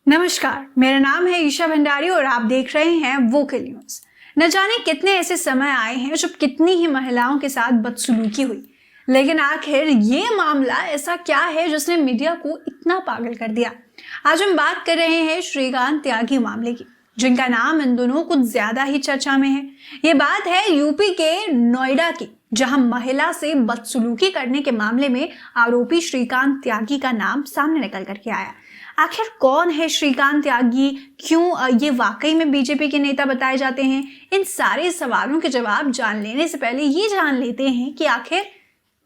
नमस्कार, मेरा नाम है ईशा भंडारी और आप देख रहे हैं वोकल न्यूज। न जाने कितने ऐसे समय आए हैं जब कितनी ही महिलाओं के साथ बदसलूकी हुई, लेकिन आखिर ये मामला ऐसा क्या है जिसने मीडिया को इतना पागल कर दिया। आज हम बात कर रहे हैं श्रीकांत त्यागी मामले की, जिनका नाम इन दोनों कुछ ज्यादा ही चर्चा में है। ये बात है यूपी के नोएडा की, जहां महिला से बदसलूकी करने के मामले में आरोपी श्रीकांत त्यागी का नाम सामने निकल करके आया। आखिर कौन है श्रीकांत त्यागी, क्यों ये वाकई में बीजेपी के नेता बताए जाते हैं? इन सारे सवालों के जवाब जान लेने से पहले ये जान लेते हैं कि आखिर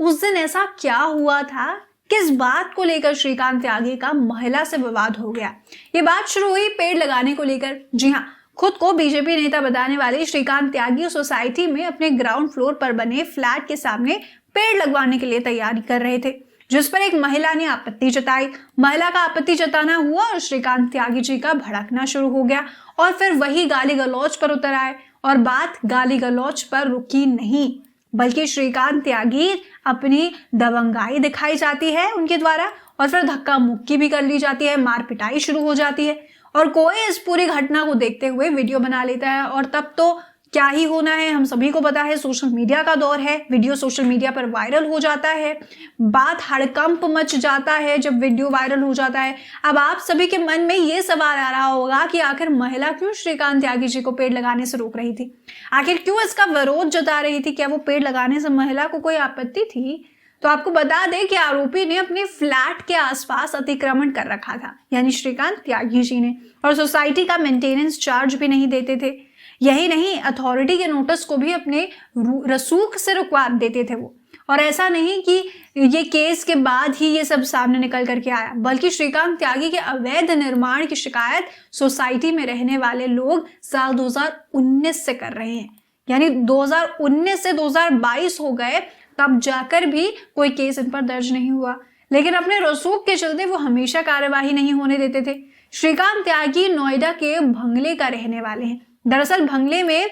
उस दिन ऐसा क्या हुआ था, किस बात को लेकर श्रीकांत त्यागी का महिला से विवाद हो गया। ये बात शुरू हुई पेड़ लगाने को लेकर। जी हाँ, खुद को बीजेपी नेता बताने वाले श्रीकांत त्यागी सोसाइटी में अपने ग्राउंड फ्लोर पर बने फ्लैट के सामने पेड़ लगवाने के लिए तैयारी कर रहे थे, जिस पर एक महिला ने आपत्ति जताई। महिला का आपत्ति जताना हुआ और श्रीकांत त्यागी जी का भड़कना शुरू हो गया और फिर वही गाली गलौज पर उतर आए। और बात गाली गलौज पर रुकी नहीं, बल्कि श्रीकांत त्यागी अपनी दबंगाई दिखाई जाती है उनके द्वारा, और फिर धक्का मुक्की भी कर ली जाती है, मार पिटाई शुरू हो जाती है। और कोई इस पूरी घटना को देखते हुए वीडियो बना लेता है, और तब तो क्या ही होना है, हम सभी को पता है। सोशल मीडिया का दौर है, वीडियो सोशल मीडिया पर वायरल हो जाता है, बात हड़कंप मच जाता है जब वीडियो वायरल हो जाता है। अब आप सभी के मन में ये सवाल आ रहा होगा कि आखिर महिला क्यों श्रीकांत त्यागी जी को पेड़ लगाने से रोक रही थी, आखिर क्यों इसका विरोध जता रही थी, क्या वो पेड़ लगाने से महिला को कोई आपत्ति थी? तो आपको बता दें कि आरोपी ने अपने फ्लैट के आसपास अतिक्रमण कर रखा था, यानी श्रीकांत त्यागी जी ने, और सोसाइटी का मेंटेनेंस चार्ज भी नहीं देते थे। यही नहीं, अथॉरिटी के नोटिस को भी अपने रसूख से रुकवा देते थे वो। और ऐसा नहीं कि ये केस के बाद ही ये सब सामने निकल करके आया, बल्कि श्रीकांत त्यागी के अवैध निर्माण की शिकायत सोसाइटी में रहने वाले लोग साल 2019 से कर रहे हैं। यानी 2019 से 2022 हो गए, तब जाकर भी कोई केस इन पर दर्ज नहीं हुआ। लेकिन अपने रसूख के चलते वो हमेशा कार्यवाही नहीं होने देते थे। श्रीकांत त्यागी नोएडा के भंगले का रहने वाले हैं। दरअसल भंगले में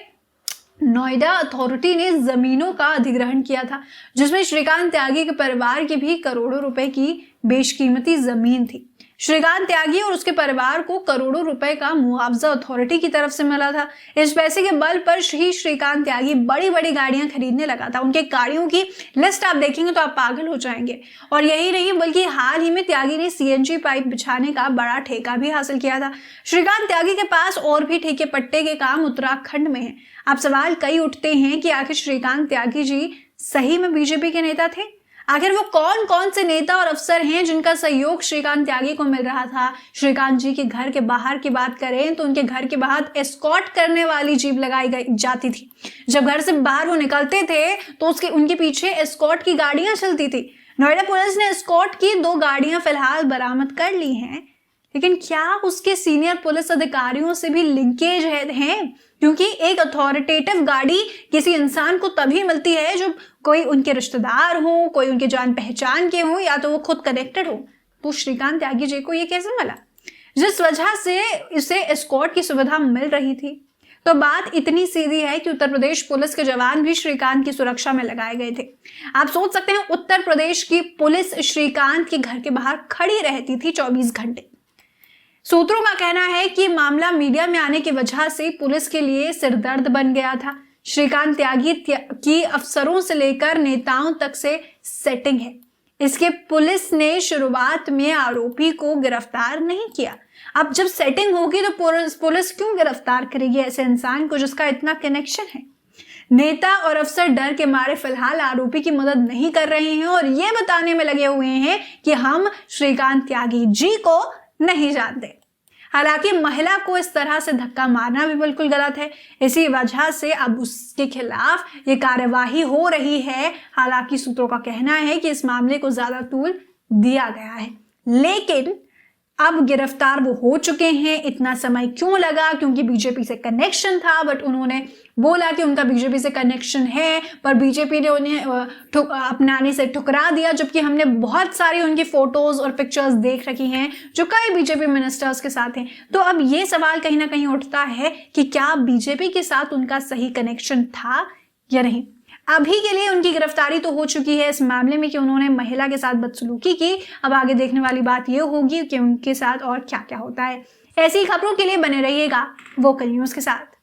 नोएडा अथॉरिटी ने जमीनों का अधिग्रहण किया था, जिसमें श्रीकांत त्यागी के परिवार की भी करोड़ों रुपए की बेशकीमती जमीन थी। श्रीकांत त्यागी और उसके परिवार को करोड़ों रुपए का मुआवजा अथॉरिटी की तरफ से मिला था। इस पैसे के बल पर श्रीकांत त्यागी बड़ी बड़ी गाड़ियां खरीदने लगा था। उनके गाड़ियों की लिस्ट आप देखेंगे तो आप पागल हो जाएंगे। और यही नहीं, बल्कि हाल ही में त्यागी ने सीएनजी पाइप बिछाने का बड़ा ठेका भी हासिल किया था। श्रीकांत त्यागी के पास और भी ठेके पट्टे के काम उत्तराखंड में है। अब सवाल कई उठते हैं कि आखिर श्रीकांत त्यागी जी सही में बीजेपी के नेता थे? आखिर वो कौन कौन से नेता और अफसर हैं जिनका सहयोग श्रीकांत त्यागी को मिल रहा था? श्रीकांत जी के घर के बाहर की बात करें तो उनके घर के बाहर एस्कॉर्ट करने वाली जीप लगाई जाती थी। जब घर से बाहर वो निकलते थे तो उनके पीछे एस्कॉर्ट की गाड़ियां चलती थी। नोएडा पुलिस ने एस्कॉर्ट की 2 गाड़ियां फिलहाल बरामद कर ली हैं, लेकिन क्या उसके सीनियर पुलिस अधिकारियों से भी लिंकेज है? क्योंकि एक अथॉरिटेटिव गाड़ी किसी इंसान को तभी मिलती है जब कोई उनके रिश्तेदार हो, कोई उनके जान पहचान के हो, या तो वो खुद कनेक्टेड हो। तो श्रीकांत त्यागी जी को ये कैसे मिला, जिस वजह से इसे एस्कॉर्ट की सुविधा मिल रही थी? तो बात इतनी सीधी है कि उत्तर प्रदेश पुलिस के जवान भी श्रीकांत की सुरक्षा में लगाए गए थे। आप सोच सकते हैं, उत्तर प्रदेश की पुलिस श्रीकांत के घर के बाहर खड़ी रहती थी 24 घंटे। सूत्रों का कहना है कि मामला मीडिया में आने की वजह से पुलिस के लिए सिरदर्द बन गया था। श्रीकांत त्यागी की अफसरों से लेकर नेताओं तक से सेटिंग है। इसके पुलिस ने शुरुआत में आरोपी को गिरफ्तार नहीं किया। अब जब सेटिंग होगी तो पुलिस क्यों गिरफ्तार करेगी ऐसे इंसान को जिसका इतना कनेक्शन है? नेता और अफसर डर के मारे फिलहाल आरोपी की मदद नहीं कर रहे हैं और ये बताने में लगे हुए हैं कि हम श्रीकांत त्यागी जी को नहीं जानते। हालांकि महिला को इस तरह से धक्का मारना भी बिल्कुल गलत है। इसी वजह से अब उसके खिलाफ ये कार्यवाही हो रही है। हालांकि सूत्रों का कहना है कि इस मामले को ज्यादा तूल दिया गया है, लेकिन अब गिरफ्तार वो हो चुके हैं। इतना समय क्यों लगा? क्योंकि बीजेपी से कनेक्शन था, बट उन्होंने बोला कि उनका बीजेपी से कनेक्शन है, पर बीजेपी ने उन्हें अपनाने से ठुकरा दिया। जबकि हमने बहुत सारी उनकी फोटोज और पिक्चर्स देख रखी हैं जो कई बीजेपी मिनिस्टर्स के साथ हैं। तो अब ये सवाल कहीं ना कहीं उठता है कि क्या बीजेपी के साथ उनका सही कनेक्शन था या नहीं। अभी के लिए उनकी गिरफ्तारी तो हो चुकी है इस मामले में कि उन्होंने महिला के साथ बदसलूकी की। अब आगे देखने वाली बात यह होगी कि उनके साथ और क्या क्या होता है। ऐसी खबरों के लिए बने रहिएगा वोकल न्यूज़ के साथ।